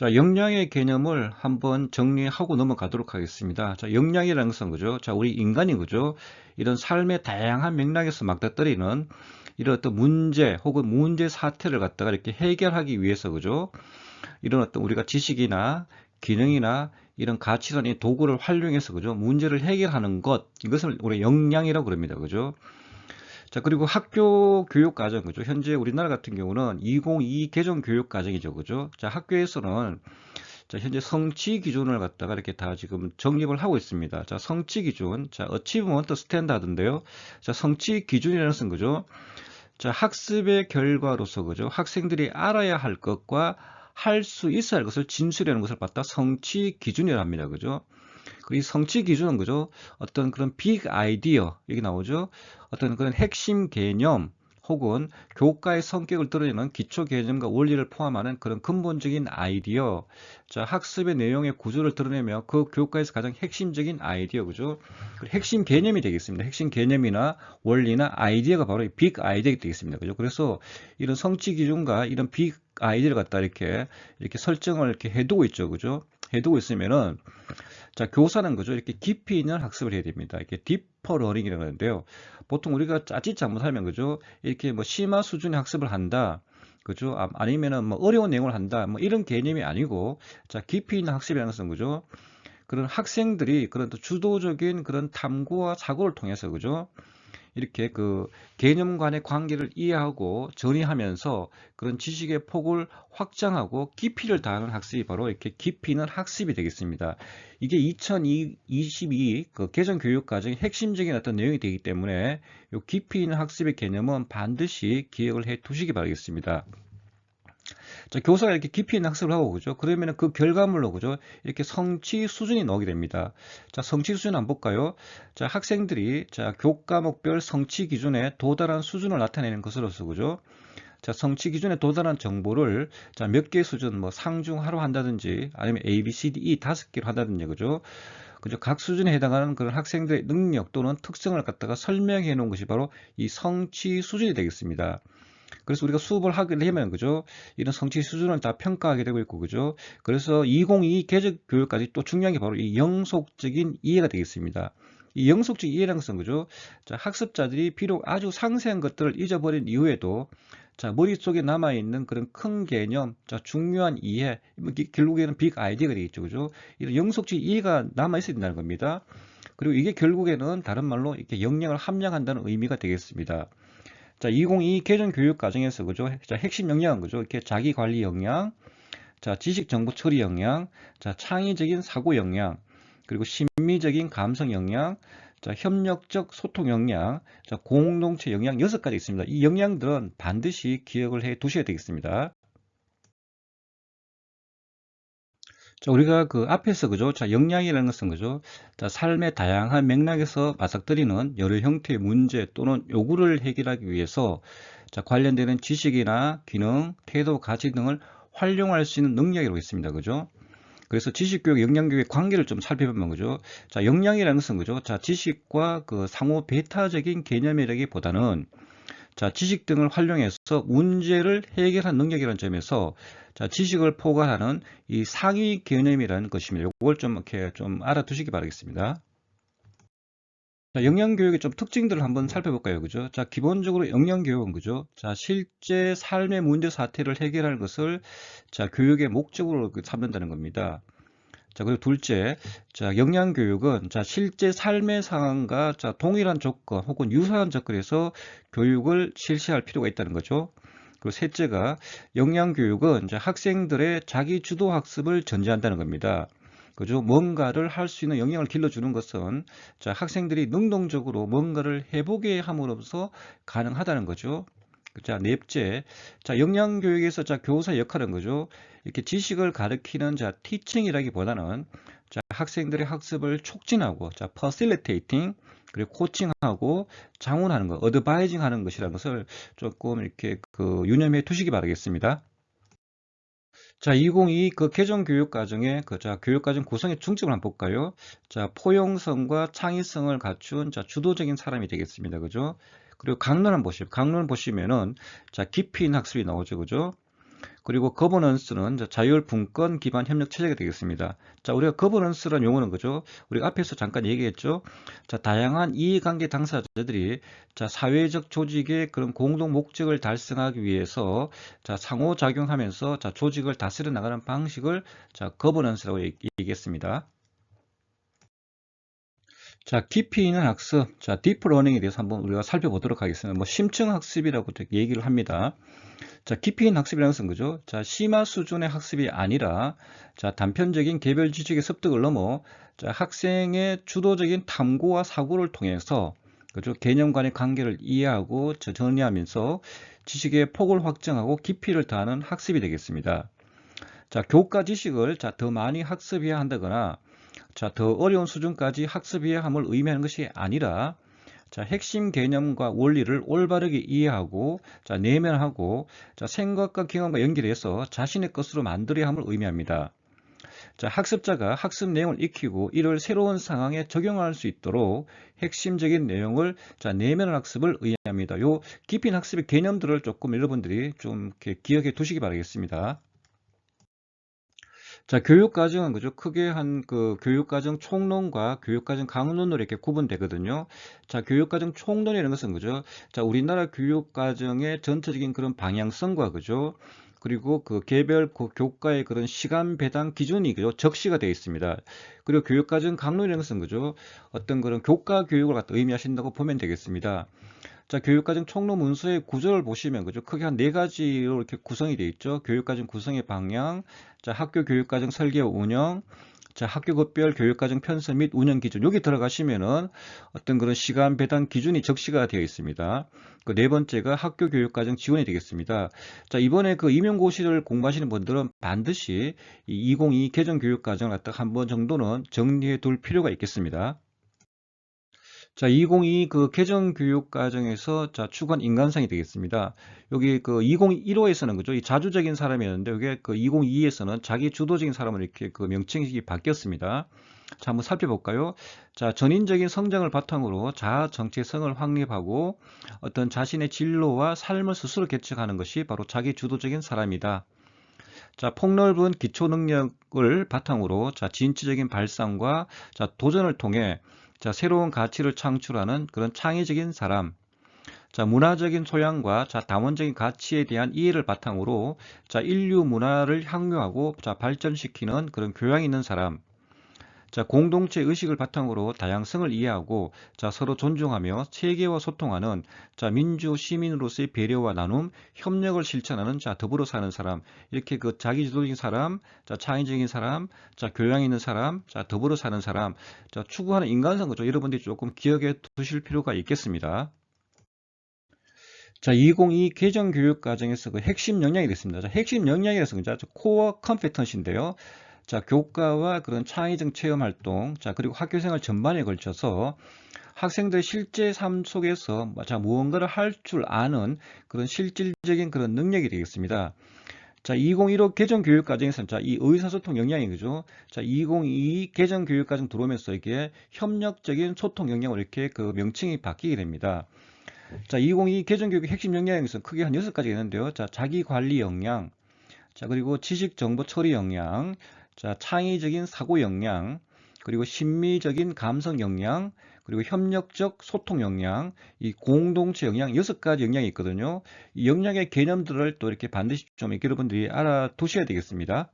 자, 역량의 개념을 한번 정리하고 넘어가도록 하겠습니다. 자, 역량이라는 것은 그죠? 자, 우리 인간이 그죠? 이런 삶의 다양한 맥락에서 맞닥뜨리는 이런 어떤 문제 혹은 문제 사태를 갖다가 이렇게 해결하기 위해서 그죠? 이런 어떤 우리가 지식이나 기능이나 이런 가치관의 도구를 활용해서 그죠? 문제를 해결하는 것, 이것을 우리 역량이라고 그럽니다. 그죠? 자, 그리고 학교 교육 과정, 그죠? 현재 우리나라 같은 경우는 2022 개정 교육 과정이죠. 그죠? 자, 학교에서는 자, 현재 성취 기준을 갖다가 이렇게 다 지금 정립을 하고 있습니다. 자, 성취 기준. 자, 어치브먼트 스탠다드인데요. 자, 성취 기준이라는 것은 그죠? 자, 학습의 결과로서 그죠? 학생들이 알아야 할 것과 할 수 있어야 할 것을 진술하는 것을 갖다 성취 기준이라 합니다. 그죠? 그리고 이 성취 기준은 그죠? 어떤 그런 빅 아이디어, 여기 나오죠? 어떤 그런 핵심 개념, 혹은 교과의 성격을 드러내는 기초 개념과 원리를 포함하는 그런 근본적인 아이디어, 자, 학습의 내용의 구조를 드러내며 그 교과에서 가장 핵심적인 아이디어, 그죠? 핵심 개념이 되겠습니다. 핵심 개념이나 원리나 아이디어가 바로 빅 아이디어가 되겠습니다. 그죠? 그래서 이런 성취 기준과 이런 빅 아이디어를 갖다 이렇게 설정을 이렇게 해두고 있죠. 그죠? 해두고 있으면은 자, 교사는 그죠? 이렇게 깊이 있는 학습을 해야 됩니다. 이렇게 디퍼 러닝이라고 하는데요. 보통 우리가 짜릿 잘못하면 그죠? 이렇게 뭐 심화 수준의 학습을 한다. 그죠? 아니면은 뭐 어려운 내용을 한다. 뭐 이런 개념이 아니고, 자, 깊이 있는 학습이라는 것은 그죠? 그런 학생들이 그런 또 주도적인 그런 탐구와 사고를 통해서 그죠? 이렇게 그 개념 간의 관계를 이해하고 정의하면서 그런 지식의 폭을 확장하고 깊이를 더하는 학습이 바로 이렇게 깊이 있는 학습이 되겠습니다. 이게 2022 그 개정 교육 과정의 핵심적인 어떤 내용이 되기 때문에 이 깊이 있는 학습의 개념은 반드시 기억을 해 두시기 바라겠습니다. 자, 교사가 이렇게 깊이 있는 학습을 하고 그죠? 그러면 그 결과물로 그죠? 이렇게 성취 수준이 나오게 됩니다. 자, 성취 수준 한번 볼까요? 자, 학생들이 자, 교과목별 성취 기준에 도달한 수준을 나타내는 것으로서 그죠? 자, 성취 기준에 도달한 정보를 자, 몇 개 수준 뭐 상중하로 한다든지 아니면 A, B, C, D, E 5개로 한다든지 그죠? 그죠? 각 수준에 해당하는 그런 학생들의 능력 또는 특성을 갖다가 설명해 놓은 것이 바로 이 성취 수준이 되겠습니다. 그래서 우리가 수업을 하게 되면 그죠? 이런 성취 수준을 다 평가하게 되고 있고 그죠? 그래서 2022 계적 교육까지 또 중요한 게 바로 이 영속적인 이해가 되겠습니다. 이 영속적 이해라는 것은 그죠? 자, 학습자들이 비록 아주 상세한 것들을 잊어버린 이후에도 자, 머릿속에 남아있는 그런 큰 개념, 자, 중요한 이해, 결국에는 빅 아이디어가 되겠죠. 그죠? 이런 영속적 이해가 남아있어야 된다는 겁니다. 그리고 이게 결국에는 다른 말로 이렇게 역량을 함량한다는 의미가 되겠습니다. 자, 2022 개정 교육 과정에서 그죠? 자, 핵심 역량은 그죠? 이렇게 자기 관리 역량, 자, 지식 정보 처리 역량, 자, 창의적인 사고 역량, 그리고 심미적인 감성 역량, 자, 협력적 소통 역량, 자, 공동체 역량 6가지 있습니다. 이 역량들은 반드시 기억을 해 두셔야 되겠습니다. 자, 우리가 그 앞에서 그죠? 자, 역량이라는 것은 그죠? 자, 삶의 다양한 맥락에서 맞닥뜨리는 여러 형태의 문제 또는 요구를 해결하기 위해서 자, 관련되는 지식이나 기능, 태도, 가치 등을 활용할 수 있는 능력이라고 했습니다. 그죠? 그래서 지식교육, 역량교육의 관계를 좀 살펴보면 그죠? 자, 역량이라는 것은 그죠? 자, 지식과 그 상호 배타적인 개념이라기보다는 자, 지식 등을 활용해서 문제를 해결한 능력이라는 점에서 자, 지식을 포괄하는 이 상위 개념이라는 것입니다. 이걸 좀 이렇게 좀 알아두시기 바라겠습니다. 자, 역량교육의 좀 특징들을 한번 살펴볼까요? 그죠? 자, 기본적으로 역량교육은 그죠? 자, 실제 삶의 문제 사태를 해결하는 것을 자, 교육의 목적으로 삼는다는 겁니다. 자, 그리고 둘째, 자, 역량교육은 자, 실제 삶의 상황과 자, 동일한 조건 혹은 유사한 조건에서 교육을 실시할 필요가 있다는 거죠. 그리고 셋째가 역량교육은 자, 학생들의 자기주도 학습을 전제한다는 겁니다. 그죠? 뭔가를 할 수 있는 역량을 길러주는 것은 자, 학생들이 능동적으로 뭔가를 해보게 함으로써 가능하다는 거죠. 자, 넷째, 자, 역량교육에서 자, 교사 역할은 거죠. 이렇게 지식을 가르치는 자, 티칭이라기보다는 자, 학생들의 학습을 촉진하고, 자, 퍼실리테이팅, 그리고 코칭하고, 장훈하는 것, 어드바이징 하는 것이라는 것을 조금 이렇게 그 유념해 두시기 바라겠습니다. 자, 2022 그 개정 교육 과정의 자, 교육 과정 구성의 중점을 한번 볼까요? 자, 포용성과 창의성을 갖춘 자, 주도적인 사람이 되겠습니다. 그죠? 그리고 강론 한번 보시면, 강론 보시면은 자, 깊이 있는 학습이 나오죠. 그죠? 그리고 거버넌스는 자율 분권 기반 협력 체제가 되겠습니다. 자, 우리가 거버넌스라는 용어는 그죠? 우리가 앞에서 잠깐 얘기했죠. 자, 다양한 이해관계 당사자들이 자, 사회적 조직의 그런 공동 목적을 달성하기 위해서 자, 상호작용하면서 자, 조직을 다스려 나가는 방식을 자, 거버넌스라고 얘기했습니다. 자, 깊이 있는 학습, 자, 딥러닝에 대해서 한번 우리가 살펴보도록 하겠습니다. 뭐 심층 학습이라고 얘기를 합니다. 자, 깊이 있는 학습이라는 것은 그죠? 자, 심화 수준의 학습이 아니라 자, 단편적인 개별 지식의 습득을 넘어 자, 학생의 주도적인 탐구와 사고를 통해서 그죠? 개념 간의 관계를 이해하고 정리하면서 지식의 폭을 확장하고 깊이를 더하는 학습이 되겠습니다. 자, 교과 지식을 자, 더 많이 학습해야 한다거나 자, 더 어려운 수준까지 학습해야 함을 의미하는 것이 아니라 자, 핵심 개념과 원리를 올바르게 이해하고 자, 내면하고 자, 생각과 경험과 연결해서 자신의 것으로 만들어야 함을 의미합니다. 자, 학습자가 학습 내용을 익히고 이를 새로운 상황에 적용할 수 있도록 핵심적인 내용을 자, 내면 학습을 의미합니다. 요 깊이 있는 학습의 개념들을 조금 여러분들이 좀 이렇게 기억해 두시기 바라겠습니다. 자, 교육과정은 그죠? 크게 한 그 교육과정 총론과 교육과정 강론으로 이렇게 구분되거든요. 자, 교육과정 총론이라는 것은 그죠? 자, 우리나라 교육과정의 전체적인 그런 방향성과 그죠? 그리고 그 개별 교과의 그런 시간 배당 기준이 그죠? 적시가 되어 있습니다. 그리고 교육과정 강론이라는 것은 그죠? 어떤 그런 교과 교육을 갖다 의미하신다고 보면 되겠습니다. 자, 교육과정 총론 문서의 구조를 보시면 그죠? 크게 한 네 가지로 이렇게 구성이 되어 있죠. 교육과정 구성의 방향, 자, 학교 교육과정 설계와 운영, 자, 학교급별 교육과정 편성 및 운영 기준. 여기 들어가시면은 어떤 그런 시간 배당 기준이 적시가 되어 있습니다. 그 네 번째가 학교 교육과정 지원이 되겠습니다. 자, 이번에 그 임용고시를 공부하시는 분들은 반드시 이 2022 개정 교육과정을 갖다가 한 번 정도는 정리해 둘 필요가 있겠습니다. 자, 2022 그 개정 교육 과정에서 자, 추구한 인간상이 되겠습니다. 여기 그 2015에서는 그죠? 이 자주적인 사람이었는데 이게 그 2022에서는 자기 주도적인 사람으로 이렇게 그 명칭이 바뀌었습니다. 자, 한번 살펴볼까요? 자, 전인적인 성장을 바탕으로 자아 정체성을 확립하고 어떤 자신의 진로와 삶을 스스로 개척하는 것이 바로 자기 주도적인 사람이다. 자, 폭넓은 기초 능력을 바탕으로 자, 진취적인 발상과 자, 도전을 통해 자, 새로운 가치를 창출하는 그런 창의적인 사람. 자, 문화적인 소양과 자, 다원적인 가치에 대한 이해를 바탕으로 자, 인류 문화를 향유하고 자, 발전시키는 그런 교양 있는 사람. 자, 공동체 의식을 바탕으로 다양성을 이해하고 자, 서로 존중하며 세계와 소통하는 자, 민주 시민으로서의 배려와 나눔, 협력을 실천하는 자, 더불어 사는 사람. 이렇게 그 자기주도적인 사람, 자, 창의적인 사람, 자, 교양 있는 사람, 자, 더불어 사는 사람, 자, 추구하는 인간성 거죠. 여러분들이 조금 기억해 두실 필요가 있겠습니다. 자, 2022 개정 교육 과정에서 그 핵심 역량이 됐습니다. 자, 핵심 역량이라서 그죠? 코어 컴피턴시인데요. 자, 교과와 그런 창의적 체험 활동, 자, 그리고 학교 생활 전반에 걸쳐서 학생들의 실제 삶 속에서 자, 무언가를 할 줄 아는 그런 실질적인 그런 능력이 되겠습니다. 자, 2015 개정 교육 과정에서는 자, 이 의사소통 역량이 그죠? 자, 2022 개정 교육 과정 들어오면서 이게 협력적인 소통 역량으로 이렇게 그 명칭이 바뀌게 됩니다. 자, 2022 개정 교육의 핵심 역량에서 크게 한 6가지가 있는데요. 자, 자기 관리 역량, 자, 그리고 지식 정보 처리 역량, 자, 창의적인 사고 역량, 그리고 심미적인 감성 역량, 그리고 협력적 소통 역량, 이 공동체 역량, 6가지 역량이 있거든요. 이 역량의 개념들을 또 이렇게 반드시 좀 이렇게 여러분들이 알아두셔야 되겠습니다.